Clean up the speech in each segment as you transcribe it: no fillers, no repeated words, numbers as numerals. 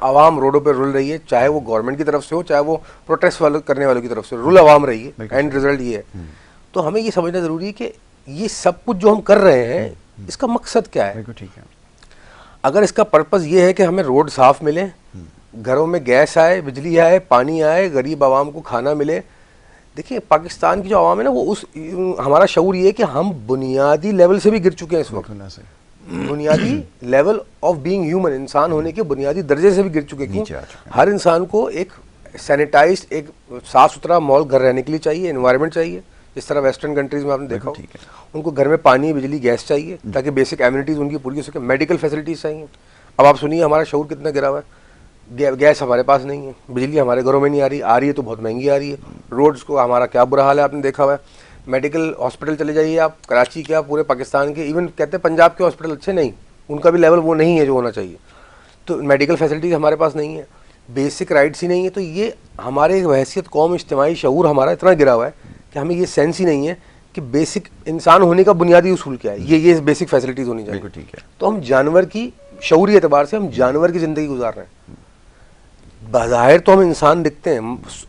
عوام روڈوں پہ رول رہی ہے, چاہے وہ گورنمنٹ کی طرف سے ہو چاہے وہ پروٹیسٹ کرنے والوں کی طرف سے, رول عوام رہی ہے, اینڈ رزلٹ یہ ہے. تو ہمیں یہ سمجھنا ضروری ہے کہ یہ سب کچھ جو ہم کر رہے ہیں اس کا مقصد کیا ہے. اگر اس کا پرپز یہ ہے کہ ہمیں روڈ صاف ملے, گھروں میں گیس آئے, بجلی آئے, پانی آئے, غریب عوام کو کھانا ملے. دیکھیں پاکستان کی جو عوام ہے نا, وہ ہمارا شعور یہ ہے کہ ہم بنیادی لیول سے بھی گر چکے ہیں اس وقت, بنیادی لیول آف بینگ ہیومن, انسان ہونے کے بنیادی درجے سے بھی گر چکے. کیوں؟ ہر انسان کو ایک سینیٹائزڈ, ایک صاف ستھرا ماحول گھر رہنے کے لیے چاہیے, انوائرمنٹ چاہیے. جس طرح ویسٹرن کنٹریز میں آپ نے دیکھا ہو, ان کو گھر میں پانی, بجلی, گیس چاہیے تاکہ بیسک ایمینٹیز ان کی پوری ہو سکے. میڈیکل فیسلٹیز چاہیے. اب آپ سنیے ہمارا شعور کتنا گرا ہوا ہے. گیس ہمارے پاس نہیں ہے, بجلی ہمارے گھروں میں نہیں آ رہی ہے تو بہت مہنگی آ رہی ہے. روڈز کو ہمارا کیا برا حال ہے آپ نے دیکھا ہوا ہے. میڈیکل ہاسپٹل چلے جائیے آپ, کراچی کیا پورے پاکستان کے, ایون کہتے ہیں پنجاب کے ہاسپٹل اچھے نہیں, ان کا بھی لیول وہ نہیں ہے جو ہونا چاہیے. تو میڈیکل فیسلٹیز ہمارے پاس نہیں ہے, بیسک رائٹس ہی نہیں ہے. تو یہ ہمارے حیثیت قوم, اجتماعی شعور ہمارا اتنا گرا ہوا ہے کہ ہمیں یہ سینس ہی نہیں ہے کہ بیسک انسان ہونے کا بنیادی اصول کیا ہے. یہ بیسک فیسلٹیز ہونی چاہیے. ٹھیک ہے. تو ہم جانور کی شعوری اعتبار سے ہم جانور کی زندگی گزار رہے ہیں. بظاہر تو ہم انسان دکھتے ہیں,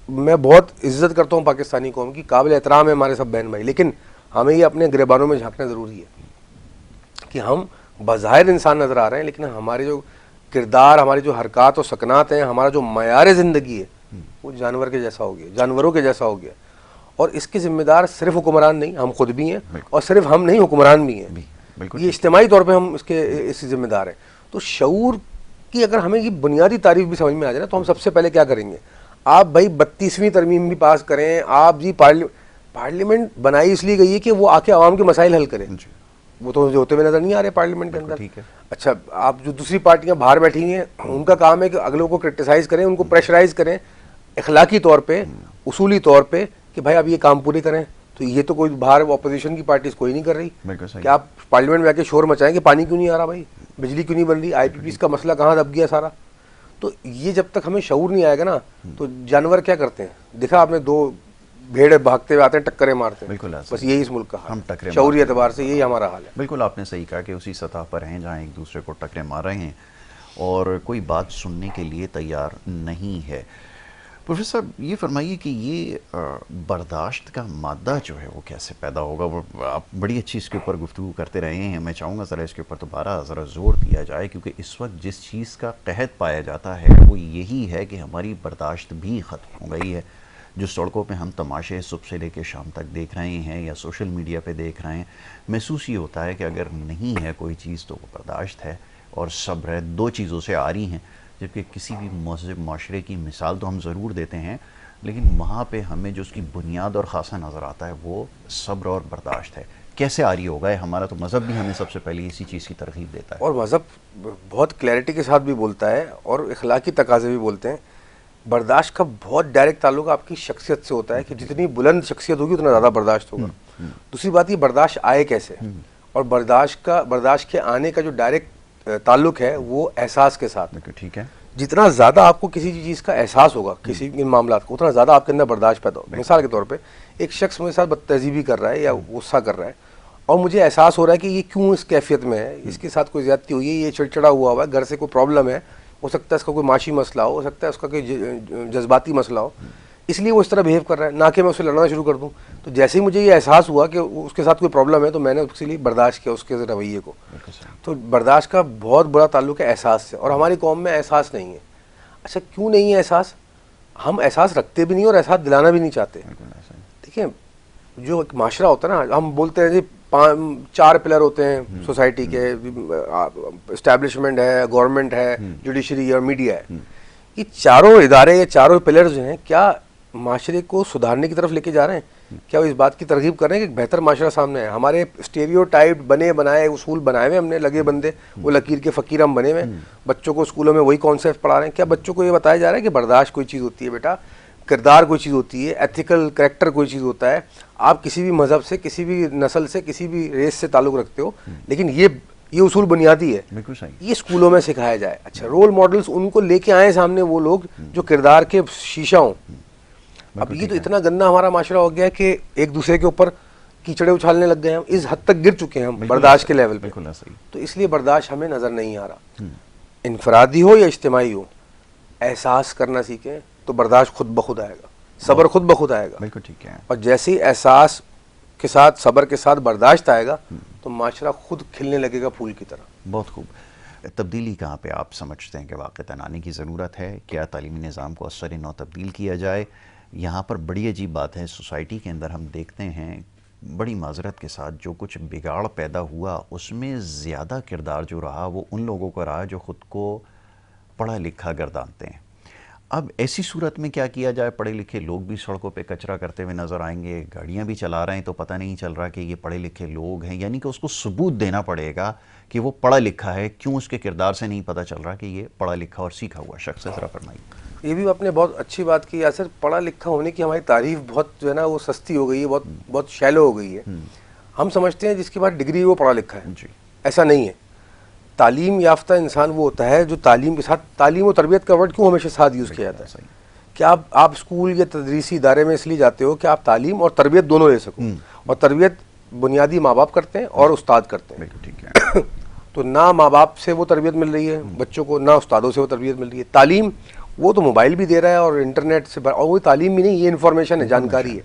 میں بہت عزت کرتا ہوں پاکستانی قوم کی, قابل احترام ہے ہمارے سب بہن بھائی, لیکن ہمیں یہ اپنے گریبانوں میں جھانکنا ضروری ہے کہ ہم بظاہر انسان نظر آ رہے ہیں لیکن ہمارے جو کردار, ہمارے جو حرکات و سکنات ہیں, ہمارا جو معیار زندگی ہے وہ جانور کے جیسا ہو گیا, جانوروں کے جیسا ہو گیا. اور اس کے ذمہ دار صرف حکمران نہیں, ہم خود بھی ہیں, اور صرف ہم نہیں حکمران بھی ہیں. یہ اجتماعی طور پہ ہم اس ذمہ دار ہیں. تو شعور کی اگر ہمیں یہ بنیادی تعریف بھی سمجھ میں آ جائے نا, تو ہم سب سے پہلے کیا کریں گے. آپ بھائی 32ویں ترمیم بھی پاس کریں, آپ جی پارلیمنٹ بنائی اس لیے گئی ہے کہ وہ آ کے عوام کے مسائل حل کریں. وہ تو ہوتے ہوئے نظر نہیں آ رہے پارلیمنٹ کے اندر. اچھا, آپ جو دوسری پارٹیاں باہر بیٹھی ہیں ان کا کام ہے کہ اگلوں کو کرٹیسائز کریں, ان کو پریشرائز کریں اخلاقی طور پہ, اصولی طور پہ, کہ بھائی اب یہ کام پورے کریں. تو یہ تو کوئی باہر اپوزیشن کی پارٹیز کوئی نہیں کر رہی کہ آپ پارلیمنٹ میں آ کے شور مچائیں کہ پانی کیوں نہیں آ رہا بھائی, بجلی کیوں نہیں بن رہی, آئی پی پیز کا مسئلہ کہاں دب گیا سارا. تو یہ جب تک ہمیں شعور نہیں آئے گا نا, تو جانور کیا کرتے ہیں, دیکھا آپ نے 2 بھیڑ بھاگتے ہوئے آتے ہیں, ٹکریں مارتے ہیں. بالکل, بس یہی اس ملک کا حال ہے, شعوری اعتبار سے یہی ہمارا حال ہے. بالکل آپ نے صحیح کہا کہ اسی سطح پر ہیں جہاں ایک دوسرے کو ٹکریں مار رہے ہیں اور کوئی بات سننے کے لیے تیار نہیں ہے. پروفیسر صاحب یہ فرمائیے کہ یہ برداشت کا مادہ جو ہے وہ کیسے پیدا ہوگا. آپ بڑی اچھی اس کے اوپر گفتگو کرتے رہے ہیں, میں چاہوں گا ذرا اس کے اوپر دوبارہ ذرا زور دیا جائے, کیونکہ اس وقت جس چیز کا قحط پایا جاتا ہے وہ یہی ہے کہ ہماری برداشت بھی ختم ہو گئی ہے. جو سڑکوں پہ ہم تماشے صبح سے لے کے شام تک دیکھ رہے ہیں یا سوشل میڈیا پہ دیکھ رہے ہیں, محسوس یہ ہوتا ہے کہ اگر نہیں ہے کوئی چیز تو وہ برداشت ہے اور صبر ہے. 2 چیزوں سے آ رہی ہیں, جبکہ کسی بھی مہذب معاشرے کی مثال تو ہم ضرور دیتے ہیں, لیکن وہاں پہ ہمیں جو اس کی بنیاد اور خاصہ نظر آتا ہے وہ صبر اور برداشت ہے. کیسے آ رہی ہوگا؟ ہمارا تو مذہب بھی ہمیں سب سے پہلے اسی چیز کی ترغیب دیتا ہے, اور مذہب بہت کلیئرٹی کے ساتھ بھی بولتا ہے اور اخلاقی تقاضے بھی بولتے ہیں. برداشت کا بہت ڈائریکٹ تعلق آپ کی شخصیت سے ہوتا ہے کہ جتنی بلند شخصیت ہوگی اتنا زیادہ برداشت ہوگا. دوسری بات یہ برداشت آئے کیسے, اور برداشت کے آنے کا جو ڈائریکٹ تعلق ہے وہ احساس کے ساتھ. ٹھیک ہے, جتنا زیادہ آپ کو کسی چیز کا احساس ہوگا, کسی ان معاملات کا, اتنا زیادہ آپ کے اندر برداشت پیدا ہوگا. مثال کے طور پہ ایک شخص میرے ساتھ بد تہذیبی کر رہا ہے یا غصہ کر رہا ہے, اور مجھے احساس ہو رہا ہے کہ یہ کیوں اس کیفیت میں ہے, اس کے ساتھ کوئی زیادتی ہوئی ہے, یہ چڑچڑا ہوا ہے, گھر سے کوئی پرابلم ہے, ہو سکتا ہے اس کا کوئی معاشی مسئلہ ہو سکتا ہے اس کا کوئی جذباتی مسئلہ ہو, اس لیے وہ اس طرح بہیو کر رہا ہے, نہ کہ میں اسے لڑنا شروع کر دوں. تو جیسے ہی مجھے یہ احساس ہوا کہ اس کے ساتھ کوئی پرابلم ہے تو میں نے اس کے لیے برداشت کیا اس کے رویے کو. تو برداشت کا بہت بڑا تعلق ہے احساس سے, اور ہماری قوم میں احساس نہیں ہے. اچھا کیوں نہیں ہے احساس؟ ہم احساس رکھتے بھی نہیں اور احساس دلانا بھی نہیں چاہتے. دیکھیں جو ایک معاشرہ ہوتا ہے نا, ہم بولتے ہیں جی 4 پلر ہوتے ہیں سوسائٹی کے, اسٹیبلشمنٹ ہے, گورنمنٹ ہے, جوڈیشری اور میڈیا ہے. یہ چاروں ادارے یا چاروں پلر جو ہیں کیا معاشرے کو سدھارنے کی طرف لے کے جا رہے ہیں؟ کیا وہ اس بات کی ترغیب کر رہے ہیں کہ بہتر معاشرہ سامنے ہے؟ ہمارے اسٹیریوٹائپ بنے بنائے اصول بنائے ہوئے ہم نے, لگے بندے, وہ لکیر کے فقیر ہم بنے ہوئے. بچوں کو اسکولوں میں وہی کانسیپٹ پڑھا رہے ہیں. کیا بچوں کو یہ بتایا جا رہا ہے کہ برداشت کوئی چیز ہوتی ہے بیٹا, کردار کوئی چیز ہوتی ہے, ایتھیکل کریکٹر کوئی چیز ہوتا ہے, آپ کسی بھی مذہب سے, کسی بھی نسل سے, کسی بھی ریس سے تعلق رکھتے ہو, لیکن یہ اصول بنیادی ہے, یہ اسکولوں میں سکھایا جائے. اچھا رول ماڈلز ان کو لے کے آئیں سامنے, وہ لوگ جو کردار کے شیشہ ہوں. اب یہ تو اتنا گندا ہمارا معاشرہ ہو گیا کہ ایک دوسرے کے اوپر کیچڑے اچھالنے لگ گئے ہیں, اس حد تک گر چکے ہیں ہم برداشت کے لیول پہ. تو اس لیے برداشت ہمیں نظر نہیں آ رہا, انفرادی ہو یا اجتماعی ہو. احساس کرنا سیکھیں تو برداشت خود بخود آئے گا, صبر خود بخود آئے گا. بالکل ٹھیک ہے. اور جیسے ہی احساس کے ساتھ صبر کے ساتھ برداشت آئے گا تو معاشرہ خود کھلنے لگے گا پھول کی طرح. بہت خوب. تبدیلی کہاں پہ آپ سمجھتے ہیں کہ واقعتاً آنے کی ضرورت ہے؟ کیا تعلیمی نظام کو اثر نو تبدیل کیا جائے؟ یہاں پر بڑی عجیب بات ہے, سوسائٹی کے اندر ہم دیکھتے ہیں بڑی معذرت کے ساتھ جو کچھ بگاڑ پیدا ہوا اس میں زیادہ کردار جو رہا وہ ان لوگوں کا رہا جو خود کو پڑھا لکھا گردانتے ہیں. اب ایسی صورت میں کیا کیا جائے؟ پڑھے لکھے لوگ بھی سڑکوں پہ کچرا کرتے ہوئے نظر آئیں گے, گاڑیاں بھی چلا رہے ہیں تو پتہ نہیں چل رہا کہ یہ پڑھے لکھے لوگ ہیں, یعنی کہ اس کو ثبوت دینا پڑے گا کہ وہ پڑھا لکھا ہے. کیوں اس کے کردار سے نہیں پتہ چل رہا کہ یہ پڑھا لکھا اور سیکھا ہوا شخص ہے؟ ذرا فرمائیے. یہ بھی آپ نے بہت اچھی بات کی یاسر. پڑھا لکھا ہونے کی ہماری تعریف بہت جو ہے نا وہ سستی ہو گئی ہے, بہت شیلو ہو گئی ہے. ہم سمجھتے ہیں جس کے بعد ڈگری وہ پڑھا لکھا ہے. جی ایسا نہیں ہے. تعلیم یافتہ انسان وہ ہوتا ہے جو تعلیم کے ساتھ, تعلیم و تربیت کا ورڈ کیوں ہمیشہ ساتھ یوز کیا جاتا ہے کہ آپ اسکول یا تدریسی ادارے میں اس لیے جاتے ہو کہ آپ تعلیم اور تربیت دونوں لے سکو, اور تربیت بنیادی ماں باپ کرتے ہیں اور استاد کرتے ہیں. ٹھیک ہے. تو نہ ماں باپ سے وہ تربیت مل رہی ہے بچوں کو, نہ استادوں سے وہ تربیت مل رہی ہے. تعلیم وہ تو موبائل بھی دے رہا ہے اور انٹرنیٹ سے, اور وہ تعلیم بھی نہیں, یہ انفارمیشن ہے, جانکاری ہے.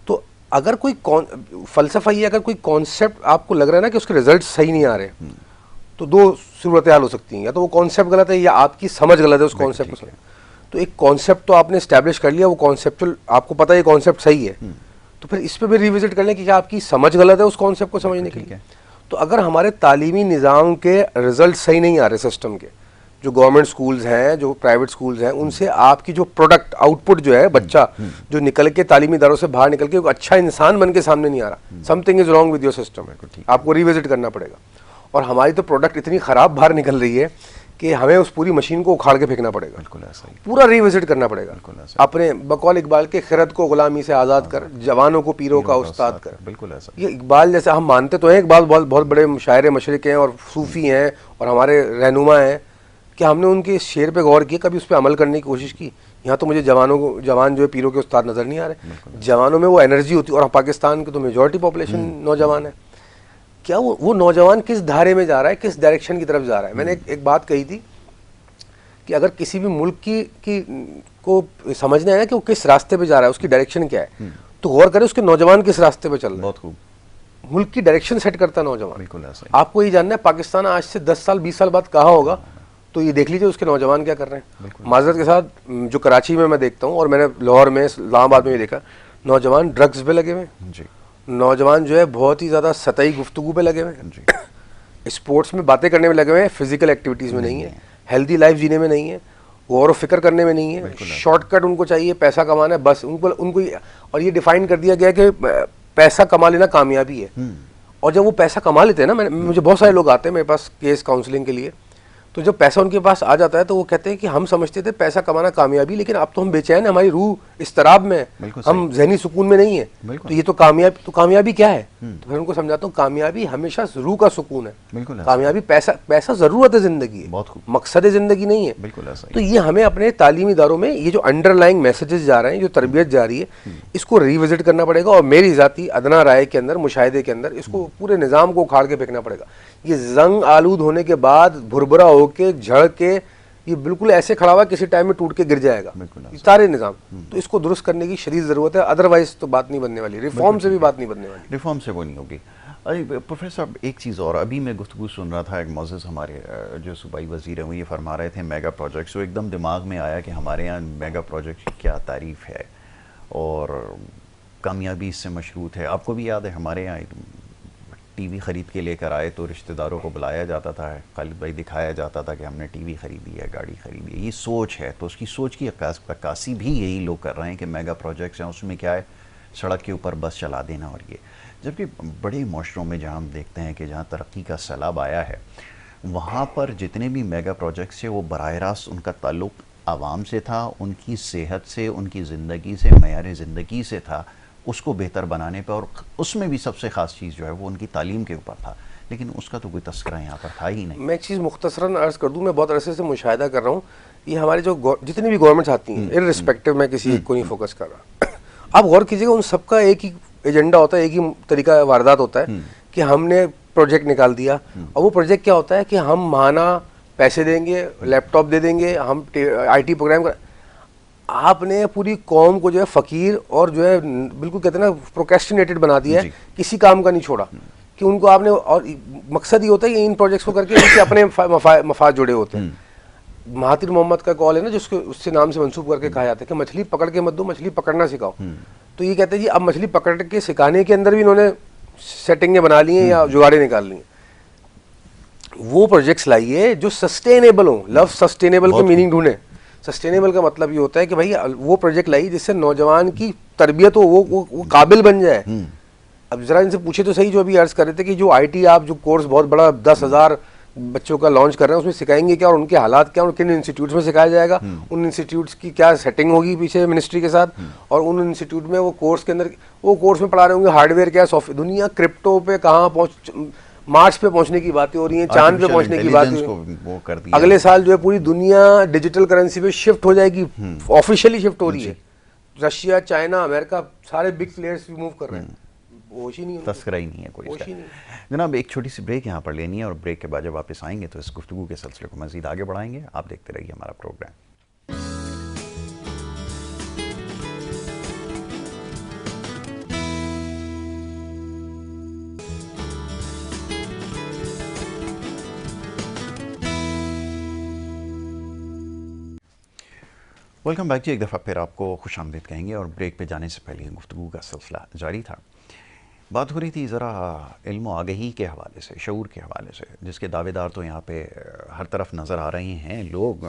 تو اگر کوئی فلسفہ یہ, اگر کوئی کانسیپٹ آپ کو لگ رہا ہے نا کہ اس کے رزلٹ صحیح نہیں آ رہے, تو دو صورتحال ہو سکتی ہیں. یا تو وہ کانسیپٹ غلط ہے یا آپ کی سمجھ غلط ہے اس کانسیپٹ کو. تو ایک کانسیپٹ تو آپ نے اسٹیبلش کر لیا, وہ کانسیپچل آپ کو پتہ ہے یہ کانسیپٹ صحیح ہے, تو پھر اس پہ بھی ریوزٹ کر لیں کہ کیا آپ کی سمجھ غلط ہے اس کانسیپٹ کو سمجھنے کے لیے. تو اگر ہمارے تعلیمی نظام کے رزلٹ صحیح نہیں آ رہے سسٹم کے, جو گورنمنٹ سکولز ہیں, جو پرائیویٹ سکولز ہیں, ان سے آپ کی جو پروڈکٹ آؤٹ پٹ جو ہے, بچہ جو نکل کے تعلیمی اداروں سے باہر نکل کے ایک اچھا انسان بن کے سامنے نہیں آ رہا, some thing is wrong with your system. آپ کو ریوزٹ کرنا پڑے گا. اور ہماری تو پروڈکٹ اتنی خراب باہر نکل رہی ہے کہ ہمیں اس پوری مشین کو اکھاڑ کے پھینکنا پڑے گا. بالکل ایسا ہی. پورا ریوزٹ کرنا پڑے گا. اپنے بقول اقبال کے خرد کو غلامی سے آزاد کر, جوانوں کو پیروں کا استاد کر. بالکل ایسا. یہ اقبال جیسے ہم مانتے تو ہیں, اقبال بہت بڑے شاعر مشرق ہیں اور صوفی ہیں اور ہمارے رہنما ہیں, کہ ہم نے ان کے شعر پہ غور کیا, کبھی اس پہ عمل کرنے کی کوشش کی؟ یہاں تو مجھے جوان جو ہے پیروں کے استاد نظر نہیں آ رہے. جوانوں میں وہ انرجی ہوتی ہے, اور پاکستان کی تو میجورٹی پاپولیشن نوجوان ہے. کیا وہ نوجوان کس دھارے میں جا رہا ہے, کس ڈائریکشن کی طرف جا رہا ہے؟ میں نے ایک بات کہی تھی کہ اگر کسی بھی ملک کی کو سمجھنا ہے نا کہ وہ کس راستے پہ جا رہا ہے, اس کی ڈائریکشن کیا ہے, تو غور کرے اس کے نوجوان کس راستے پہ چل رہا ہے. بہت خوب. ملک کی ڈائریکشن سیٹ کرتا ہے نوجوان. بالکل ایسا. آپ کو یہ جاننا ہے پاکستان آج سے 10 سال 20 سال بعد کہاں ہوگا, تو یہ دیکھ لیجیے اس کے نوجوان کیا کر رہے ہیں. معذرت کے ساتھ, جو کراچی میں دیکھتا ہوں, اور میں نے لاہور میں, اسلام آباد میں بھی دیکھا, نوجوان ڈرگز پہ لگے ہوئے ہیں. جی. نوجوان جو ہے بہت ہی زیادہ سطحی گفتگو پہ لگے ہوئے ہیں. جی. اسپورٹس میں باتیں کرنے میں لگے ہوئے ہیں, فزیکل ایکٹیویٹیز میں نہیں ہے, ہیلدی لائف جینے میں نہیں ہے, غور و فکر کرنے میں نہیں ہے. شارٹ کٹ ان کو چاہیے, پیسہ کمانا ہے بس ان کو. اور یہ ڈیفائن کر دیا گیا کہ پیسہ کما لینا کامیابی ہے. اور جب وہ پیسہ کما لیتے ہیں نا, مجھے بہت سارے لوگ آتے ہیں میرے پاس کیس کاؤنسلنگ کے لیے, تو جب پیسہ ان کے پاس آ جاتا ہے تو وہ کہتے ہیں کہ ہم سمجھتے تھے پیسہ کمانا کامیابی, لیکن اب تو ہم بے چین ہیں, ہماری روح اضطراب میں ہے, ہم ذہنی سکون میں نہیں ہیں. تو یہ تو کامیابی کیا ہے؟ تو پھر ان کو سمجھاتا ہوں کامیابی ہمیشہ روح کا سکون ہے. کامیابی پیسہ ضرورت ہے زندگی ہے, مقصد زندگی نہیں ہے. تو یہ ہمیں اپنے تعلیمی اداروں میں یہ جو انڈر لائنگ میسیجز جا رہے ہیں, جو تربیت جا رہی ہے, اس کو ریوزٹ کرنا پڑے گا. اور میری ذاتی ادنا رائے کے اندر, مشاہدے کے اندر, اس کو پورے نظام کو اکھاڑ کے پھینکنا پڑے گا. یہ زنگ آلود ہونے کے بعد بھربھرا ہو کے جھڑ کے یہ بالکل ایسے کھڑا ہوا کسی ٹائم میں ٹوٹ کے گر جائے گا سارے نظام. تو اس کو درست کرنے کی شدید ضرورت ہے, ادروائز تو بات نہیں بننے والی, ریفارم سے بھی بات نہیں بننے والی. ریفارم سے وہ نہیں ہوگی. پروفیسر صاحب ایک چیز اور, ابھی میں گفتگو سن رہا تھا, ایک معزز ہمارے جو صوبائی وزیر ہیں وہ یہ فرما رہے تھے میگا پروجیکٹس, تو ایک دم دماغ میں آیا کہ ہمارے یہاں میگا پروجیکٹ کی کیا تعریف ہے اور کامیابی اس سے مشروط ہے. آپ کو بھی یاد ہے ہمارے یہاں ٹی وی خرید کے لے کر آئے تو رشتہ داروں کو بلایا جاتا تھا, خالد بھائی دکھایا جاتا تھا کہ ہم نے ٹی وی خریدی ہے, گاڑی خریدی ہے. یہ سوچ ہے, تو اس کی سوچ کی عکاسی بھی یہی لوگ کر رہے ہیں کہ میگا پروجیکٹس ہیں, اس میں کیا ہے سڑک کے اوپر بس چلا دینا اور یہ. جبکہ بڑے معاشروں میں جہاں ہم دیکھتے ہیں کہ جہاں ترقی کا سیلاب آیا ہے, وہاں پر جتنے بھی میگا پروجیکٹس ہیں وہ براہ راست ان کا تعلق عوام سے تھا, ان کی صحت سے, ان کی زندگی سے, معیار زندگی سے تھا, اس کو بہتر بنانے پہ. اور اس میں بھی سب سے خاص چیز جو ہے وہ ان کی تعلیم کے اوپر تھا, لیکن اس کا تو کوئی تذکرہ یہاں پر تھا ہی نہیں. میں ایک چیز مختصراً عرض کر دوں, میں بہت عرصے سے مشاہدہ کر رہا ہوں, یہ ہمارے جو جتنی بھی گورنمنٹس آتی ہیں, ارسپیکٹو میں کسی ایک کو نہیں فوکس کر رہا, آپ غور کیجیے گا ان سب کا ایک ہی ایجنڈا ہوتا ہے, ایک ہی طریقہ واردات ہوتا ہے کہ ہم نے پروجیکٹ نکال دیا, اور وہ پروجیکٹ کیا ہوتا ہے کہ ہم ماہانہ پیسے دیں گے, لیپ ٹاپ دے دیں گے, ہم آئی ٹی پروگرام کر. آپ نے پوری قوم کو جو ہے فقیر اور جو ہے بالکل کہتے ہیں نا پروکیسٹینیٹڈ بنا دیا ہے, کسی کام کا نہیں چھوڑا کہ ان کو آپ نے. اور مقصد یہ ہوتا ہے کہ ان پروجیکٹس کو کر کے ان سے اپنے مفاد جڑے ہوتے ہیں. مہاتیر محمد کا کال ہے نا جس کو اس سے نام سے منسوب کر کے کہا جاتا ہے کہ مچھلی پکڑ کے مت دو, مچھلی پکڑنا سکھاؤ. تو یہ کہتے ہیں جی اب مچھلی پکڑ کے سکھانے کے اندر بھی انہوں نے سیٹنگیں بنا لی ہیں یا جگاڑیں نکال لی ہیں. وہ پروجیکٹس لائیے جو سسٹینیبل ہوں. لفظ سسٹینیبل کے میننگ ڈھونڈیں. سسٹینیبل کا مطلب یہ ہوتا ہے کہ بھائی وہ پروجیکٹ لائیے جس سے نوجوان کی تربیت ہو, وہ قابل بن جائے. اب ذرا ان سے پوچھے تو صحیح, جو ابھی عرض کر رہے تھے کہ جو آئی ٹی آپ جو کورس بہت بڑا 10,000 بچوں کا لانچ کر رہے ہیں, اس میں سکھائیں گے کیا اور ان کے حالات کیا اور کن انسٹیٹیوٹس میں سکھایا جائے گا, ان انسٹیٹیوٹس کی کیا سیٹنگ ہوگی پیچھے منسٹری کے ساتھ, اور ان انسٹیٹیوٹ میں وہ کورس کے اندر وہ کورس میں پڑھا رہے ہوں گے ہارڈ ویئر کیا, سافٹ. دنیا کرپٹو پہ کہاں پہنچ, مارس پہ پہنچنے کی باتیں ہو رہی ہیں, چاند پہ پہنچنے کی باتیں ہو رہی ہیں. اگلے سال جو ہے پوری دنیا ڈیجیٹل کرنسی پہ شفٹ ہو جائے گی, آفیشیلی شفٹ ہو رہی ہے. رشیا, چائنا, امریکہ, سارے بگ پلیئرس بھی موو کر رہے ہیں. تذکرہ ہی نہیں ہے کوئی. جناب ایک چھوٹی سی بریک یہاں پر لینی ہے, اور بریک کے بعد جب واپس آئیں گے تو اس گفتگو کے سلسلے کو مزید آگے بڑھائیں گے. آپ دیکھتے رہیے ہمارا پروگرام. ویلکم بیک جی. ایک دفعہ پھر آپ کو خوش آمدید کہیں گے, اور بریک پہ جانے سے پہلے گفتگو کا سلسلہ جاری تھا. بات ہو رہی تھی ذرا علم و آگہی کے حوالے سے, شعور کے حوالے سے, جس کے دعوے دار تو یہاں پہ ہر طرف نظر آ رہے ہیں لوگ.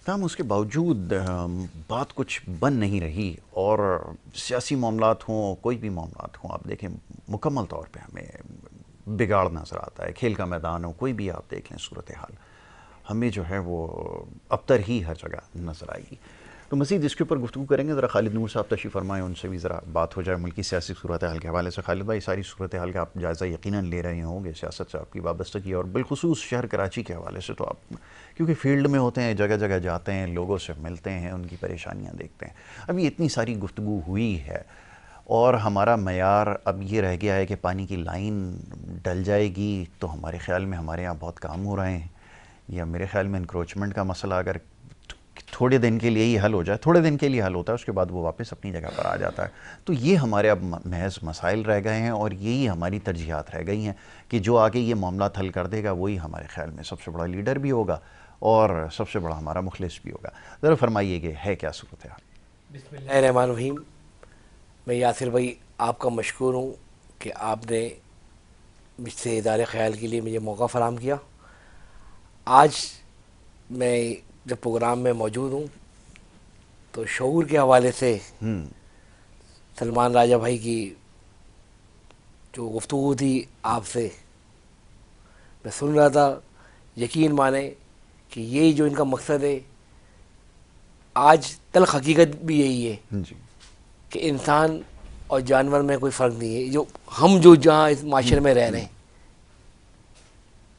تاہم اس کے باوجود بات کچھ بن نہیں رہی, اور سیاسی معاملات ہوں, کوئی بھی معاملات ہوں, آپ دیکھیں مکمل طور پہ ہمیں بگاڑ نظر آتا ہے. کھیل کا میدان ہو, کوئی بھی آپ دیکھ لیں صورتحال, ہمیں جو ہے وہ ابتر ہی ہر جگہ نظر آئے گی. تو مزید اس کے اوپر گفتگو کریں گے. ذرا خالد نور صاحب تشریف فرمائیں, ان سے بھی ذرا بات ہو جائے ملکی سیاسی صورتحال کے حوالے سے. خالد بھائی, ساری صورتحال کا آپ جائزہ یقیناً لے رہے ہوں گے, سیاست سے آپ کی وابستگی, اور بالخصوص شہر کراچی کے حوالے سے تو آپ کیونکہ فیلڈ میں ہوتے ہیں, جگہ جگہ جاتے ہیں, لوگوں سے ملتے ہیں, ان کی پریشانیاں دیکھتے ہیں. ابھی اتنی ساری گفتگو ہوئی ہے, اور ہمارا معیار اب یہ رہ گیا ہے کہ پانی کی لائن ڈل جائے گی تو ہمارے خیال میں ہمارے یہاں بہت کام ہو رہے ہیں, یا میرے خیال میں انکروچمنٹ کا مسئلہ اگر تھوڑے دن کے لیے ہی حل ہو جائے, تھوڑے دن کے لیے حل ہوتا ہے, اس کے بعد وہ واپس اپنی جگہ پر آ جاتا ہے. تو یہ ہمارے اب محض مسائل رہ گئے ہیں, اور یہی ہماری ترجیحات رہ گئی ہیں کہ جو آگے یہ معاملات حل کر دے گا وہی ہمارے خیال میں سب سے بڑا لیڈر بھی ہوگا, اور سب سے بڑا ہمارا مخلص بھی ہوگا. ذرا فرمائیے کہ ہے کیا صورتحال؟ بسم اللہ الرحمن الرحیم. میں یاسر بھائی آپ کا مشکور ہوں کہ آپ نے مجھ سے ادارے خیال کے لیے مجھے موقع فراہم کیا. آج میں جب پروگرام میں موجود ہوں تو شعور کے حوالے سے سلمان راجہ بھائی کی جو گفتگو تھی آپ سے میں سن رہا تھا. یقین مانیں کہ یہی جو ان کا مقصد ہے, آج تلخ حقیقت بھی یہی ہے کہ انسان اور جانور میں کوئی فرق نہیں ہے. جو ہم جو جہاں اس معاشرے میں رہ رہے ہیں,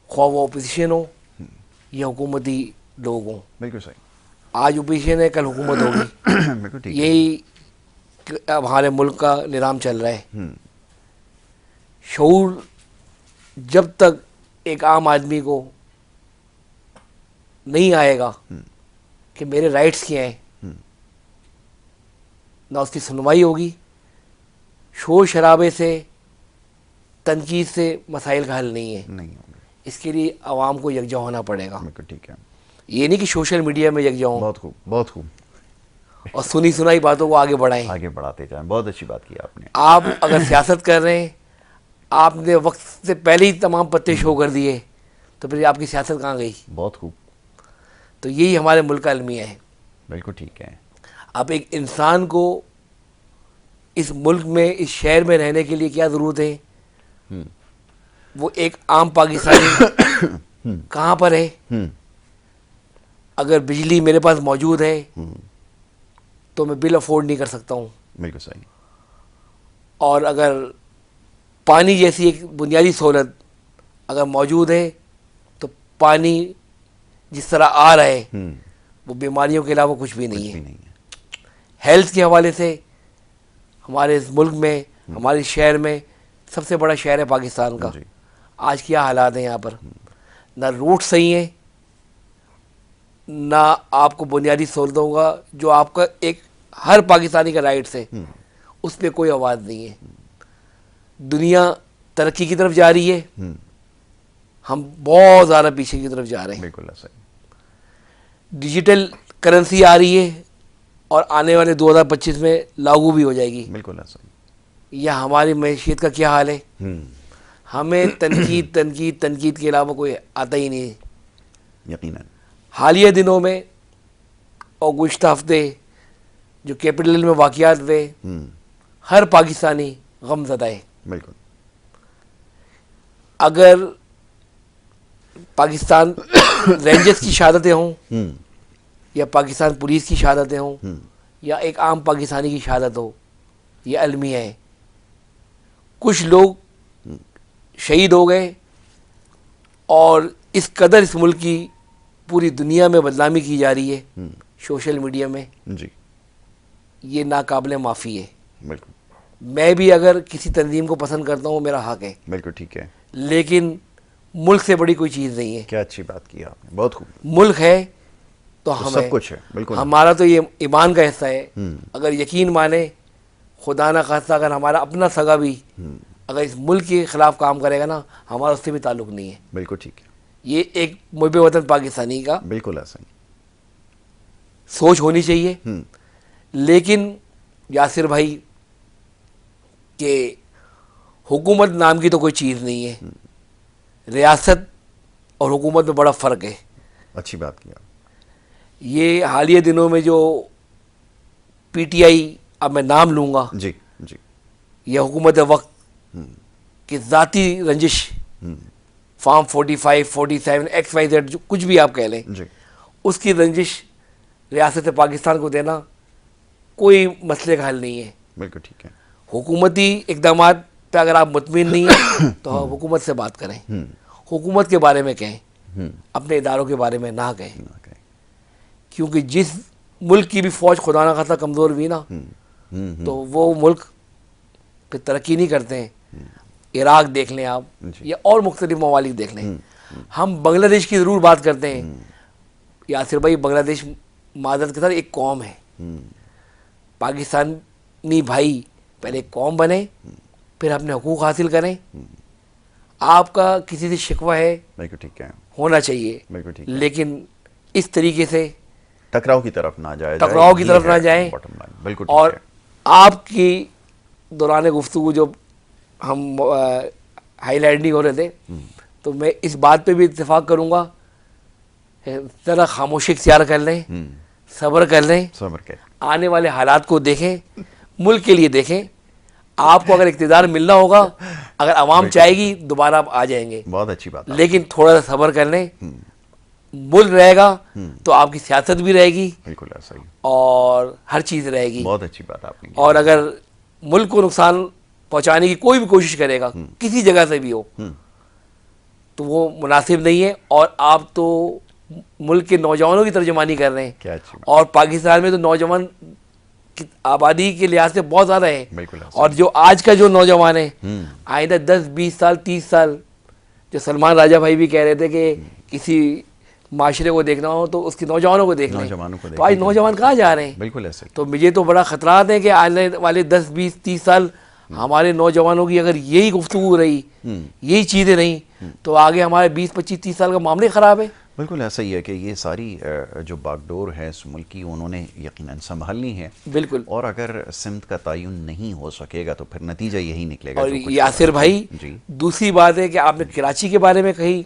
خواہ وہ اپوزیشن ہو یا حکومتی لوگ ہوں, بالکل صحیح. آج اپوزیشن ہے, کل حکومت ہوگی. یہی اب ہمارے ملک کا نظام چل رہا ہے. شعور جب تک ایک عام آدمی کو نہیں آئے گا کہ میرے رائٹس کیا ہیں, نہ اس کی سنوائی ہوگی. شور شرابے سے, تنقید سے مسائل کا حل نہیں ہے. اس کے لیے عوام کو یکجا ہونا پڑے گا. ٹھیک ہے. یہ نہیں کہ سوشل میڈیا میں یکجا ہوں, بہت خوب, بہت خوب, اور سنی سنائی باتوں کو آگے بڑھائیں, آگے بڑھاتے جائیں. بہت اچھی بات کی آپ نے. آپ اگر سیاست کر رہے ہیں, آپ نے وقت سے پہلے ہی تمام پتے شو کر دیے, تو پھر آپ کی سیاست کہاں گئی؟ بہت خوب. تو یہی ہمارے ملک کا المیہ ہے. بالکل ٹھیک ہے. اب ایک انسان کو اس ملک میں, اس شہر میں رہنے کے لیے کیا ضرورت ہے؟ وہ ایک عام پاکستانی کہاں پر ہے؟ اگر بجلی میرے پاس موجود ہے تو میں بل افورڈ نہیں کر سکتا ہوں. بالکل صحیح. اور اگر پانی جیسی ایک بنیادی سہولت اگر موجود ہے تو پانی جس طرح آ رہا ہے وہ بیماریوں کے علاوہ کچھ بھی نہیں ہے. ہیلتھ کے حوالے سے ہمارے اس ملک میں, ہمارے شہر میں, سب سے بڑا شہر ہے پاکستان کا, آج کیا حالات ہیں یہاں پر؟ نہ روڈ صحیح ہیں, نہ آپ کو بنیادی سہولتوں کا جو آپ کا ایک ہر پاکستانی کا رائٹس ہے اس پہ کوئی آواز نہیں ہے. دنیا ترقی کی طرف جا رہی ہے, ہم بہت زیادہ پیچھے کی طرف جا رہے ہیں. بالکل صحیح. ڈیجیٹل کرنسی آ رہی ہے اور آنے والے 2025 میں لاگو بھی ہو جائے گی. بالکل صحیح. یا ہماری معیشت کا کیا حال ہے؟ ہمیں تنقید تنقید تنقید کے علاوہ کوئی آتا ہی نہیں ہے. یقیناً حالیہ دنوں میں اور گزشتہ ہفتے جو کیپٹل ہل میں واقعات ہوئے, ہر پاکستانی غم زدہ ہے. بالکل. اگر پاکستان رینجرز کی شہادتیں ہوں یا پاکستان پولیس کی شہادتیں ہوں یا ایک عام پاکستانی کی شہادت ہو, یہ المیہ ہے. کچھ لوگ شہید ہو گئے اور اس قدر اس ملک کی پوری دنیا میں بدنامی کی جا رہی ہے سوشل میڈیا میں, جی یہ ناقابل معافی ہے. بالکل. میں بھی اگر کسی تنظیم کو پسند کرتا ہوں میرا حق ہے, بالکل ٹھیک ہے, لیکن ملک سے بڑی کوئی چیز نہیں ہے. کیا اچھی بات کی آپ نے, بہت خوب. ملک ہے تو ہم سب کچھ ہے. بالکل. ہمارا تو یہ ایمان کا حصہ ہے. اگر یقین مانے, خدا نہ خواستہ اگر ہمارا اپنا سگا بھی اگر اس ملک کے خلاف کام کرے گا نا, ہمارا اس سے بھی تعلق نہیں ہے. بالکل ٹھیک ہے. یہ ایک محب وطن پاکستانی کا بالکل ایسا ہی سوچ ہونی چاہیے. لیکن یاسر بھائی کہ حکومت نام کی تو کوئی چیز نہیں ہے. ریاست اور حکومت میں بڑا فرق ہے. اچھی بات کیا. یہ حالیہ دنوں میں جو پی ٹی آئی, اب میں نام لوں گا, جی جی, یہ حکومت وقت کی ذاتی رنجش, فارم 45, 47, XYZ جو کچھ بھی آپ کہہ لیں, جی اس کی رنجش ریاست پاکستان کو دینا کوئی مسئلے کا حل نہیں ہے. بالکل ٹھیک ہے. حکومتی اقدامات پہ اگر آپ مطمئن نہیں ہیں تو حکومت سے بات کریں, حکومت کے بارے میں کہیں, اپنے اداروں کے بارے میں نہ کہیں. کیونکہ جس ملک کی بھی فوج خدا نہ خاصہ کمزور ہوئی نا, تو وہ ملک پہ ترقی نہیں کرتے ہیں. عراق دیکھ لیں آپ, یا اور مختلف ممالک دیکھ لیں. ہم بنگلہ دیش کی ضرور بات کرتے ہیں. یاسر بھائی, بنگلہ دیش معذرت کے ساتھ ایک قوم ہے. پاکستانی بھائی پہلے ایک قوم بنے, پھر اپنے حقوق حاصل کریں. آپ کا کسی سے شکوہ ہے, بالکل ٹھیک ہے, ہونا چاہیے, بالکل ٹھیک ہے, لیکن اس طریقے سے ٹکراؤ کی طرف نہ جائے, ٹکراؤ کی طرف نہ جائیں. بالکل. اور آپ کی دوران گفتگو جو ہم ہائی لائٹ نہیں ہو رہے تھے, تو میں اس بات پہ بھی اتفاق کروں گا, ذرا خاموشی اختیار کر لیں, صبر کر لیں, صبر کر, آنے والے حالات کو دیکھیں, ملک کے لیے دیکھیں. آپ کو اگر اقتدار ملنا ہوگا, اگر عوام چاہے گی دوبارہ آپ آ جائیں گے. بہت اچھی بات. لیکن تھوڑا سا صبر کر لیں, ملک رہے گا تو آپ کی سیاست بھی رہے گی. بالکل ایسا ہی, اور ہر چیز رہے گی. بہت اچھی بات آپ نے. اور اگر ملک کو نقصان پہنچانے کی کوئی بھی کوشش کرے گا, کسی جگہ سے بھی ہو, تو وہ مناسب نہیں ہے. اور آپ تو ملک کے نوجوانوں کی ترجمانی کر رہے ہیں. کیا اچھی بات. اور پاکستان میں تو نوجوان کی آبادی کے لحاظ سے بہت زیادہ ہیں. بالکل. اور جو آج کا جو نوجوان ہے, آئندہ 10, 20 سال, 30 سال, جو سلمان راجہ بھائی بھی کہہ رہے تھے کہ کسی معاشرے کو دیکھنا ہو تو اس کے نوجوانوں کو دیکھ لیں, تو آج نوجوان کہاں جا رہے ہیں. بالکل ایسے. تو مجھے تو بڑا خطرات ہے کہ آنے والے 10, 20, 30 سال ہمارے نوجوانوں کی اگر یہی گفتگو رہی, یہی چیزیں رہیں, تو آگے ہمارے 20, 25, 30 سال کا معاملے خراب ہے. بالکل ایسا ہی ہے کہ یہ ساری جو باغ ڈور ہے اس ملک کی, انہوں نے یقیناً سنبھالنی ہے. بالکل. اور اگر سمت کا تعین نہیں ہو سکے گا تو پھر نتیجہ یہی نکلے گا. اور یاسر بھائی, دوسری بات ہے کہ آپ نے کراچی کے بارے میں کہی,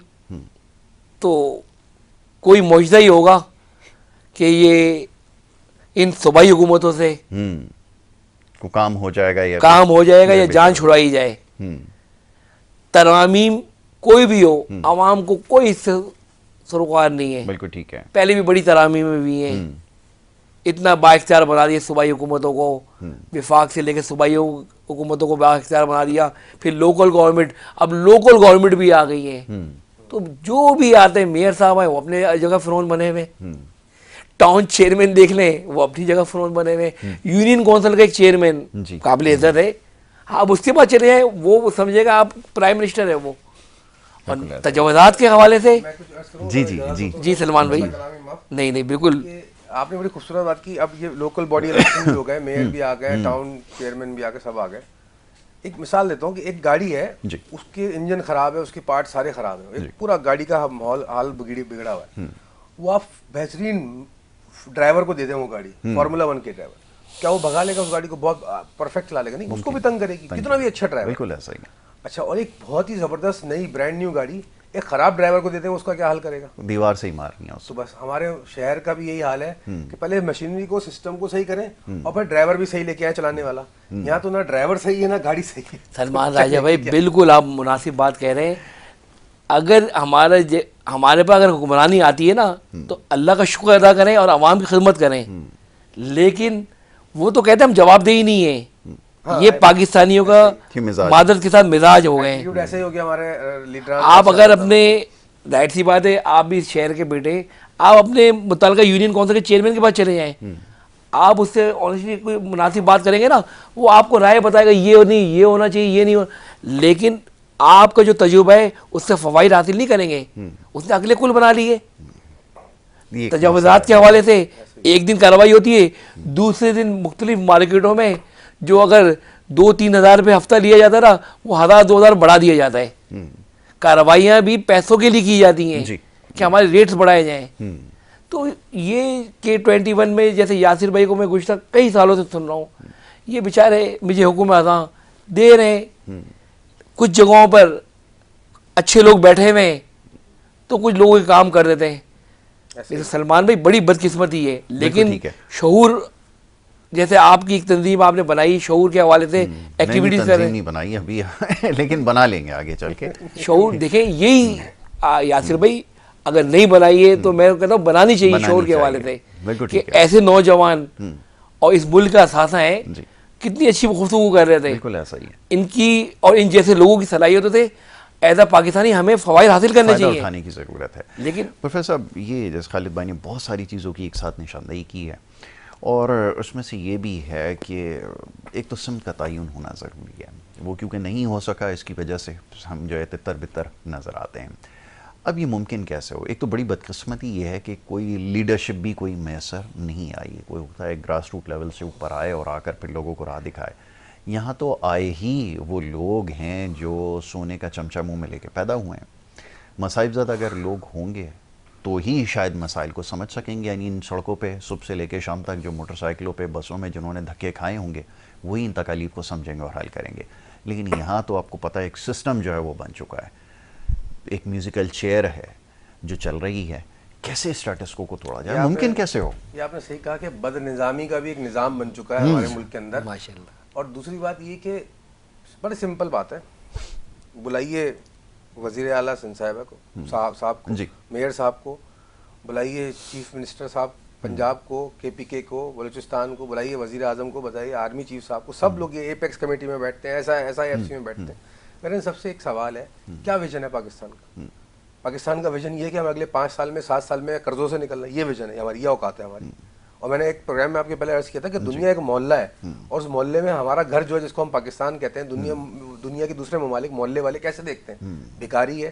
تو کوئی معجزہ ہی ہوگا کہ یہ ان صوبائی حکومتوں سے کو کام ہو جائے گا, یا جان چھڑائی جائے. ترامیم کوئی بھی ہو, عوام کو کوئی اس سے سروکار نہیں ہے. بالکل ٹھیک ہے. پہلے بھی بڑی ترامیمیں بھی ہیں, اتنا با اختیار بنا دیا صوبائی حکومتوں کو, وفاق سے لے کے صوبائی حکومتوں کو با اختیار بنا دیا. پھر لوکل گورنمنٹ, اب لوکل گورنمنٹ بھی آ گئی ہیں. تو جو بھی آتے ہیں, میئر صاحب ہیں وہ اپنے جگہ فرعون بنے ہوئے, ٹاؤن چیئرمین دیکھ لیں وہ اپنی جگہ فرعون بنے ہوئے, یونین کونسل کا ایک چیئرمین قابل عزت ہے, آپ اس کے بعد چلے جائیں, وہ سمجھے گا آپ پرائم منسٹر ہے وہ, اور تجاوزات کے حوالے سے جی جی جی جی سلمان بھائی نہیں نہیں بالکل آپ نے بڑی خوبصورت بات کی. اب یہ لوکل باڈی الیکشن بھی ہو گئے, میئر بھی آ گئے, ٹاؤن چیئرمین بھی آ گئے, سب آ گئے. ایک مثال دیتا ہوں کہ ایک گاڑی ہے, اس کے انجن خراب ہے, اس کے پارٹ سارے خراب ہیں, ایک پورا گاڑی کا حال بگڑا ہوا ہے. وہ آپ بہترین ڈرائیور کو دے دیں وہ گاڑی, فارمولا 1 کے ڈرائیور, کیا وہ بھگا لے گا اس گاڑی کو, بہت پرفیکٹ چلا لے گا؟ نہیں, اس کو بھی تنگ کرے گی, کتنا بھی اچھا ڈرائیور. بالکل ایسا ہی ہے. اچھا, اور ایک بہت ہی زبردست نئی برانڈ نیو گاڑی ایک خراب ڈرائیور کو دیتے ہیں, اس کا کیا حل کرے گا؟ دیوار سے ہی مارنی ہے. تو بس ہمارے شہر کا بھی یہی حال ہے کہ پہلے مشینری کو, سسٹم کو صحیح کریں اور پھر ڈرائیور بھی صحیح لے کے آئے چلانے والا. یہاں تو نہ ڈرائیور صحیح ہے نہ گاڑی صحیح ہے. سلمان راجہ بھائی بالکل آپ مناسب بات کہہ رہے ہیں. اگر ہمارے پاس اگر حکمرانی آتی ہے نا تو اللہ کا شکر ادا کریں اور عوام کی خدمت کریں, لیکن وہ تو کہتے ہیں ہم جواب دہ ہی نہیں ہیں. یہ پاکستانیوں کا معذرت کے ساتھ مزاج ہو گئے ہیں. ایسے ہی ہو گیا ہمارے لیڈر. آپ اگر اپنے, ظاہر سی بات ہے آپ بھی شہر کے بیٹے, آپ اپنے متعلقہ یونین کونسل کے چیئرمین کے پاس چلے جائیں, آپ اس سے آنیسٹلی کوئی مناسب بات کریں گے نا, وہ آپ کو رائے بتائے گا یہ نہیں, یہ ہونا چاہیے, یہ نہیں لیکن آپ کا جو تجربہ ہے اس سے فوائد حاصل نہیں کریں گے. اس نے اگلے کل بنا لیے تجاوزات کے حوالے سے. ایک دن کارروائی ہوتی ہے, دوسرے دن مختلف مارکیٹوں میں جو اگر 2-3 ہزار روپے ہفتہ لیا جاتا نا, وہ 1000-2000 بڑھا دیا جاتا ہے. کارروائیاں بھی پیسوں کے لیے کی جاتی ہیں کہ ہمارے ریٹس بڑھائے جائیں. تو یہ K21 میں جیسے یاسر بھائی کو میں گزشتہ کئی سالوں سے سن رہا ہوں, یہ بیچارے مجھے حکم اذاں دے رہے ہیں, کچھ جگہوں پر اچھے لوگ بیٹھے ہوئے ہیں تو کچھ لوگوں کے کام کر دیتے ہیں. سلمان بھائی بڑی بدقسمتی ہے, لیکن شعور جیسے آپ کی ایک تنظیم آپ نے بنائی شعور کے حوالے سے ایکٹیویٹیز کر رہے ہیں. نہیں بنائی ابھی لیکن بنا لیں گے آگے چل کے. شعور دیکھیں یہی یاسر بھائی اگر نہیں بنائیے تو میں کہتا ہوں بنانی چاہیے شعور کے حوالے سے کہ ایسے نوجوان اور اس ملک کا اثاثہ ہیں, کتنی اچھی گفتگو کر رہے تھے. بالکل ایسا ہی ہے. ان کی اور ان جیسے لوگوں کی صلاحیتوں سے ایز اے پاکستانی ہمیں فوائد حاصل کرنے چاہیے, اٹھانے کی ضرورت ہے. لیکن پروفیسر صاحب یہ جیسے خالد بھائی نے بہت ساری چیزوں کی ایک ساتھ نشاندہی کی ہے, اور اس میں سے یہ بھی ہے کہ ایک تو سمت کا تعین ہونا ضروری ہے. وہ کیونکہ نہیں ہو سکا, اس کی وجہ سے ہم جو ہے تتر بتر نظر آتے ہیں. اب یہ ممکن کیسے ہو؟ ایک تو بڑی بدقسمتی یہ ہے کہ کوئی لیڈرشپ بھی کوئی میسر نہیں آئی. کوئی ہوتا ہے گراس روٹ لیول سے اوپر آئے اور آ کر پھر لوگوں کو راہ دکھائے. یہاں تو آئے ہی وہ لوگ ہیں جو سونے کا چمچہ منہ میں لے کے پیدا ہوئے ہیں. مصائب زدہ اگر لوگ ہوں گے تو ہی شاید مسائل کو سمجھ سکیں گے. یعنی ان سڑکوں پہ صبح سے لے کے شام تک جو موٹر سائیکلوں پہ, بسوں میں جنہوں نے دھکے کھائے ہوں گے, وہی ان تکالیف کو سمجھیں گے اور حل کریں گے. لیکن یہاں تو آپ کو پتہ ہے ایک سسٹم جو ہے وہ بن چکا ہے, ایک میوزیکل چیئر ہے جو چل رہی ہے. کیسے اسٹیٹس کو توڑا جائے؟ ممکن کیسے ہو؟ یہ آپ نے صحیح کہا کہ بد نظامی کا بھی ایک نظام بن چکا ہے ہمارے ملک کے اندر. ماشاءاللہ. اور دوسری بات یہ کہ بڑی سمپل بات ہے, بلائیے وزیر اعلیٰ سندھ صاحبہ کو, صاحب کو, میئر صاحب کو بلائیے, چیف منسٹر صاحب پنجاب کو, KPK کو, بلوچستان کو بلائیے, وزیر اعظم کو بتائیے, آرمی چیف صاحب کو, سب لوگ یہ ایپیکس کمیٹی میں بیٹھتے ہیں, SIFC میں بیٹھتے ہیں. میرے سب سے ایک سوال ہے, کیا ویژن ہے پاکستان کا؟ پاکستان کا ویژن یہ ہے کہ ہم اگلے 5 سال میں 7 سال میں قرضوں سے نکلنا, یہ ویژن ہے ہماری, یہ اوقات ہے ہماری. اور میں نے ایک پروگرام میں آپ کے پہلے عرض کیا تھا کہ دنیا ایک محلہ ہے, اور اس محلے میں ہمارا گھر جو ہے جس کو ہم پاکستان کہتے ہیں, دنیا کے دوسرے ممالک محلے والے کیسے دیکھتے ہیں؟ بھکاری ہے,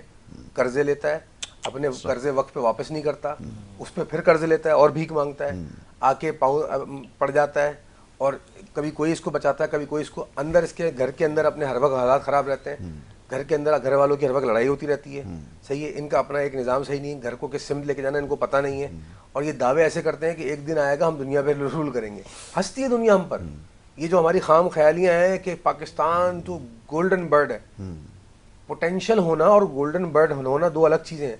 قرضے لیتا ہے, اپنے قرضے وقت پہ واپس نہیں کرتا, اس پہ پھر قرضے لیتا ہے اور بھیک مانگتا ہے, آ کے پاؤں پڑ جاتا ہے, اور کبھی کوئی اس کو بچاتا ہے, کبھی کوئی اس کو. اندر اس کے گھر کے اندر اپنے ہر وقت حالات خراب رہتے ہیں, گھر کے اندر گھر والوں کی ہر وقت لڑائی ہوتی رہتی ہے. صحیح ہے, ان کا اپنا ایک نظام صحیح نہیں ہے, گھر کو کس سمت لے کے جانا ان کو پتہ نہیں ہے, اور یہ دعوے ایسے کرتے ہیں کہ ایک دن آئے گا ہم دنیا پہ رول کریں گے. ہنستی ہے دنیا ہم پر. یہ جو ہماری خام خیالیاں ہیں کہ پاکستان تو گولڈن برڈ ہے, پوٹینشیل ہونا اور گولڈن برڈ ہونا دو الگ چیزیں ہیں.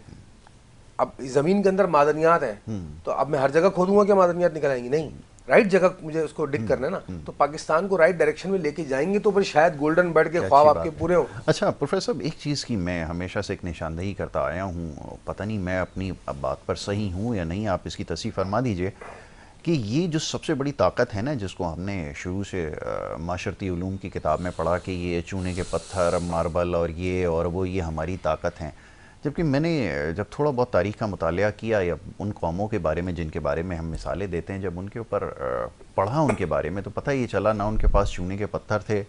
اب زمین کے اندر معدنیات ہیں تو اب میں ہر جگہ کھودوں گا کہ معدنیات نکل آئیں گی؟ نہیں, رائٹ جگہ مجھے اس کو ڈگ کرنا ہے نا. تو پاکستان کو رائٹ ڈائریکشن میں لے کے جائیں گے تو پھر شاید گولڈن برڈ کے خواب آپ کے پورے ہوں. اچھا پروفیسر صاحب, ایک چیز کی میں ہمیشہ سے ایک نشاندہی کرتا آیا ہوں, پتہ نہیں میں اپنی بات پر صحیح ہوں یا نہیں, آپ اس کی تصحیح فرما دیجئے, کہ یہ جو سب سے بڑی طاقت ہے نا, جس کو ہم نے شروع سے معاشرتی علوم کی کتاب میں پڑھا کہ یہ چونے کے پتھر, ماربل اور وہ یہ ہماری طاقت ہیں. جبکہ میں نے جب تھوڑا بہت تاریخ کا مطالعہ کیا یا ان قوموں کے بارے میں جن کے بارے میں ہم مثالیں دیتے ہیں, جب ان کے اوپر پڑھا ان کے بارے میں, تو پتہ یہ چلا نہ ان کے پاس چونے کے پتھر تھے,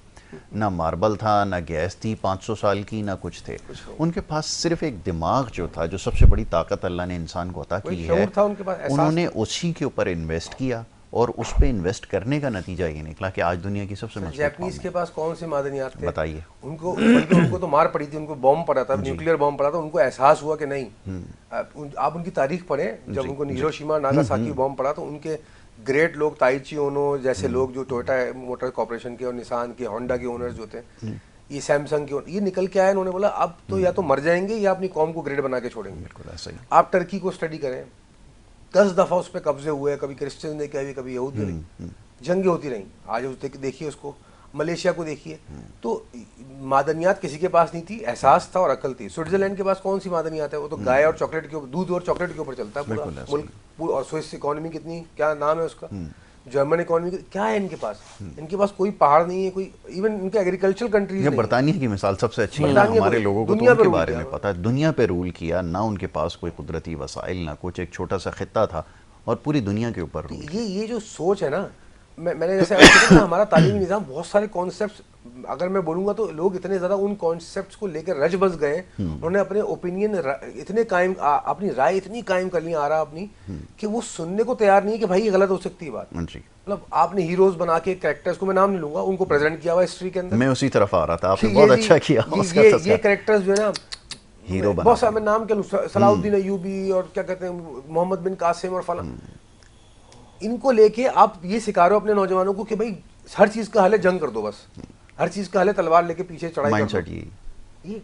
نہ ماربل تھا، نہ گیس تھی 500 سال کی، نہ کچھ تھے. ان کے پاس صرف ایک دماغ جو تھا، جو سب سے بڑی طاقت اللہ نے انسان کو عطا کی ہے، انہوں نے اسی کے اوپر انویسٹ کیا، اور اس پہ انویسٹ کرنے کا نتیجہ یہ نکلا کہ آج دنیا کی سب سے مضبوط. جیپنیز کے پاس کون سے معدنیات تھے بتائیے. ان کو تو مار پڑی تھی، ان کو بم پڑا تھا، نیوکلیئر بم پڑا تھا. ان کو احساس ہوا کہ نہیں، آپ ان کی تاریخ پڑھیں، جب ان کو ہیروشیما ناگاساکی بم پڑا تو ان کے گریٹ لوگ تائیچی اونو جیسے لوگ جو ٹویوٹا موٹر کارپوریشن کے اور نسان کے ہونڈا کے اونرز ہوتے ہیں، یہ سیمسنگ کے، یہ نکل کے آئے. انہوں نے بولا اب تو یا تو مر جائیں گے یا اپنی قوم کو گریٹ بنا کے چھوڑیں گے. بالکل ایسا ہی. آپ ٹرکی کو اسٹڈی کریں، 10 دفعہ اس پہ قبضے ہوئے، کبھی کرسچن نے کیا، کبھی یہود نے، جنگیں ہوتی رہیں. آج دیکھیے اس کو، ملیشیا کو دیکھیے. تو معدنیات کسی کے پاس نہیں تھی، احساس تھا اور عقل تھی. سوئٹزرلینڈ کے پاس کون سی معدنیات ہے؟ وہ تو گائے اور چاکلیٹ کے اوپر، دودھ اور چاکلیٹ کے اوپر چلتا ہے پورا ملک. اور سوئس اکانومی کتنی، کیا نام ہے اس کا، جرمن اکانومی کیا ہے ان کے پاس؟ ان کے پاس کوئی پہاڑ نہیں ہے، کوئی ایون ان کے ایگریکلچرل کنٹریز نہیں. برطانیہ کی مثال سب سے اچھی ہے. ہمارے لوگوں کو تو ان کے بارے میں پتا ہے، دنیا پہ رول کیا، نہ ان کے پاس کوئی قدرتی وسائل، نہ کچھ، ایک چھوٹا سا خطہ تھا اور پوری دنیا کے اوپر رول. یہ جو سوچ ہے نا، میں نے جیسے کہا نا، ہمارا تعلیمی نظام بہت سارے کانسیپٹس، اگر میں بولوں گا تو لوگ اتنے زیادہ ان کانسیپٹس کو لے کر رج بس گئے، انہوں نے اپنے اوپینین اتنے قائم، اپنی رائے اتنی قائم کر لی آ رہا اپنی، کہ وہ سننے کو تیار نہیں کہ بھائی یہ غلط ہو سکتی ہے بات. مطلب آپ نے ہیروز بنا کے کریکٹرز کو، میں نام نہیں لوں گا، ان کو پریزنٹ کیا ہوا ہسٹری کے اندر. میں اسی طرف آ رہا تھا، آپ نے بہت اچھا کیا. یہ کریکٹرز جو ہے نا، ہیرو بہت سارے، میں نام کیا لوں، صلاح الدین ایوبی اور کیا کہتے ہیں محمد بن قاسم اور فلاں، ان کو لے کے آپ یہ سکھا رہے ہو اپنے نوجوانوں کو کہ بھائی ہر چیز کا حل ہے جنگ کر دو، بس ہر چیز کا حل ہے تلوار لے کے پیچھے چڑھائی کر دو. یہ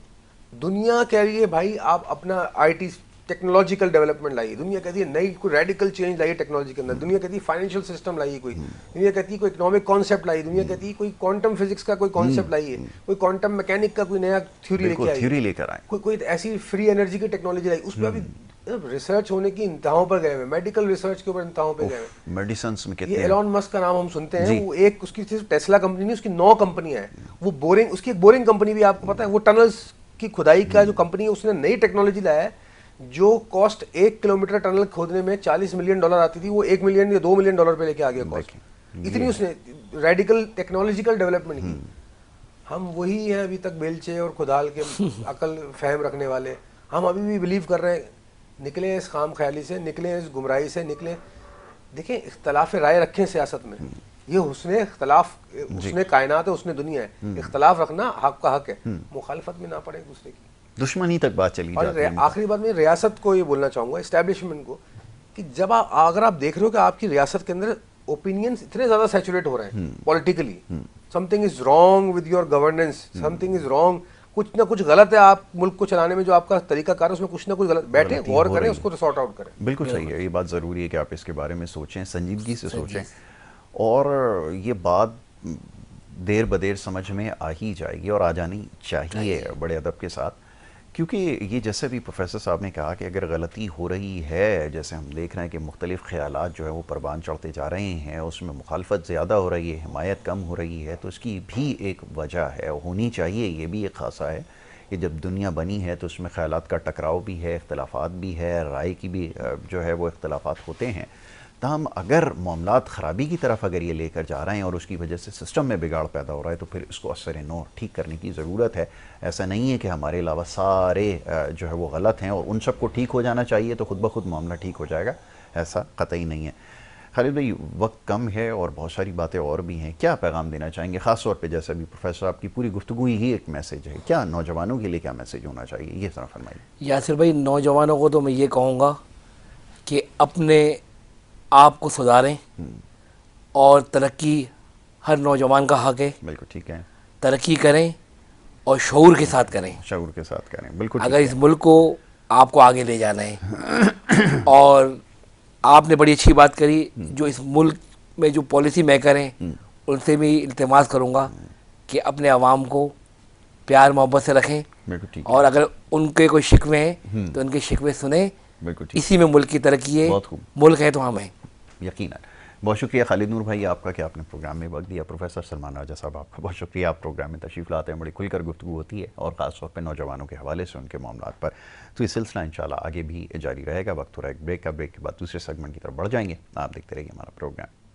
دنیا کہہ رہی ہے بھائی آپ اپنا آئی ٹی ٹیکنالوجیکل ڈیولپمنٹ لائیے. دنیا کہتی ہے نئی کوئی ریڈیکل چینج لائیے ٹیکنالوجی کے اندر. دنیا کہتی ہے فائنینشیل سسٹم لائیے کوئی. دنیا کہتی ہے کوئی اکنامک کانسیپٹ لائیے. دنیا کہتی ہے کوئی کوانٹم فزکس کا کوئی کانسیپٹ لائیے, کوئی کوانٹم میکینک کا کوئی نیا تھیوری لے کے آئیے, کوئی ایسی فری انرجی کی ٹیکنالوجی لائیے. اس پہ ابھی ریسرچ ہونے کی انتہاؤں پر گئے ہوئے, میڈیکل ریسرچ کے اوپر انتہاؤں پہ گئے ہوئے. میڈیسنس میں کتنے, یہ ایلون مسک کا نام ہم سنتے ہیں, وہ ایک اس کی ٹیسلا کمپنی نہیں, اس کی 9 کمپنیاں ہیں. وہ بورنگ, اس کی ایک بورنگ کمپنی بھی آپ کو پتا ہے, وہ ٹنلز کی کھدائی کا جو کمپنی ہے, اس نے نئی ٹیکنالوجی لایا ہے جو کاسٹ 1 کلومیٹر ٹنل کھودنے میں $40 ملین آتی تھی, وہ $1 ملین یا $2 ملین پہ لے کے آ گیا کاسٹ. اتنی اس نے ریڈیکل ٹیکنالوجیکل ڈیولپمنٹ کی. ہم وہی ہیں ابھی تک بیلچے اور کھدال کے عقل فہم رکھنے والے. ہم ابھی بھی بلیو کر رہے ہیں, نکلیں اس خام خیالی سے, نکلیں اس گمراہی سے, نکلیں. دیکھیں اختلاف رائے رکھیں سیاست میں, یہ حسن اختلاف, حسن کائنات ہے, حسن دنیا ہے. اختلاف رکھنا حق کا حق ہے, مخالفت میں نہ پڑے ایک دوسرے کی, دشمنی تک بات چلی جاتی ہے. اور آخری بات میں ریاست کو یہ بولنا چاہوں گا, اسٹیبلشمنٹ کو, کہ جب اگر آپ دیکھ رہے ہو کہ آپ کی ریاست کے اندر اوپینینز اتنے زیادہ سیچوریٹ ہو رہے ہیں politically, some thing is wrong with your governance, some thing is wrong, کچھ نہ کچھ غلط ہے آپ ملک کو چلانے میں, جو آپ کا طریقہ کار ہے اس میں کچھ نہ کچھ غلط, بیٹھیں غور کریں, اس کو سارٹ آؤٹ کریں. بالکل صحیح ہے, یہ بات ضروری ہے کہ آپ اس کے بارے میں سوچیں, سنجیدگی سے سوچیں, اور یہ بات دیر بدیر سمجھ میں آ ہی جائے گی, اور آ جانی چاہیے بڑے ادب کے ساتھ. کیونکہ یہ جیسے بھی پروفیسر صاحب نے کہا کہ اگر غلطی ہو رہی ہے, جیسے ہم دیکھ رہے ہیں کہ مختلف خیالات جو ہے وہ پروان چڑھتے جا رہے ہیں, اس میں مخالفت زیادہ ہو رہی ہے, حمایت کم ہو رہی ہے, تو اس کی بھی ایک وجہ ہے, ہونی چاہیے. یہ بھی ایک خاصہ ہے کہ جب دنیا بنی ہے تو اس میں خیالات کا ٹکراؤ بھی ہے, اختلافات بھی ہے, رائے کی بھی جو ہے وہ اختلافات ہوتے ہیں. تاہم اگر معاملات خرابی کی طرف اگر یہ لے کر جا رہے ہیں اور اس کی وجہ سے سسٹم میں بگاڑ پیدا ہو رہا ہے, تو پھر اس کو اثر نو ٹھیک کرنے کی ضرورت ہے. ایسا نہیں ہے کہ ہمارے علاوہ سارے جو ہے وہ غلط ہیں اور ان سب کو ٹھیک ہو جانا چاہیے تو خود بخود معاملہ ٹھیک ہو جائے گا, ایسا قطعی نہیں ہے. خالد بھائی, وقت کم ہے اور بہت ساری باتیں اور بھی ہیں, کیا پیغام دینا چاہیں گے, خاص طور پہ جیسے ابھی پروفیسر آپ کی پوری گفتگو ہی ایک میسیج ہے, کیا نوجوانوں کے لیے کیا میسیج ہونا چاہیے, یہ ذرا فرمائیے. یاسر بھائی, نوجوانوں کو تو میں یہ کہوں گا کہ اپنے آپ کو سدھاریں, اور ترقی ہر نوجوان کا حق ہے. بالکل ٹھیک ہے, ترقی کریں اور شعور کے ساتھ کریں, شعور کے ساتھ کریں. بالکل, اگر اس ملک کو آپ کو آگے لے جانا ہے. اور آپ نے بڑی اچھی بات کری, جو اس ملک میں جو پالیسی میکر ہیں ان سے بھی التماس کروں گا کہ اپنے عوام کو پیار محبت سے رکھیں, اور اگر ان کے کوئی شکوے ہیں تو ان کے شکوے سنیں. اسی میں ملک کی ترقی ہے, ملک ہے تو ہم ہیں. یقیناً. بہت شکریہ خالد نور بھائی آپ کا کہ آپ نے پروگرام میں وقت دیا. پروفیسر سلمان راجہ صاحب آپ کا بہت شکریہ, آپ پروگرام میں تشریف لاتے ہیں, بڑی کھل کر گفتگو ہوتی ہے, اور خاص طور پہ نوجوانوں کے حوالے سے ان کے معاملات پر. تو یہ سلسلہ انشاءاللہ آگے بھی جاری رہے گا. وقت ہو رہا ہے ایک بریک کا, بریک کے بعد دوسرے سیگمنٹ کی طرف بڑھ جائیں گے. آپ دیکھتے رہیے ہمارا پروگرام.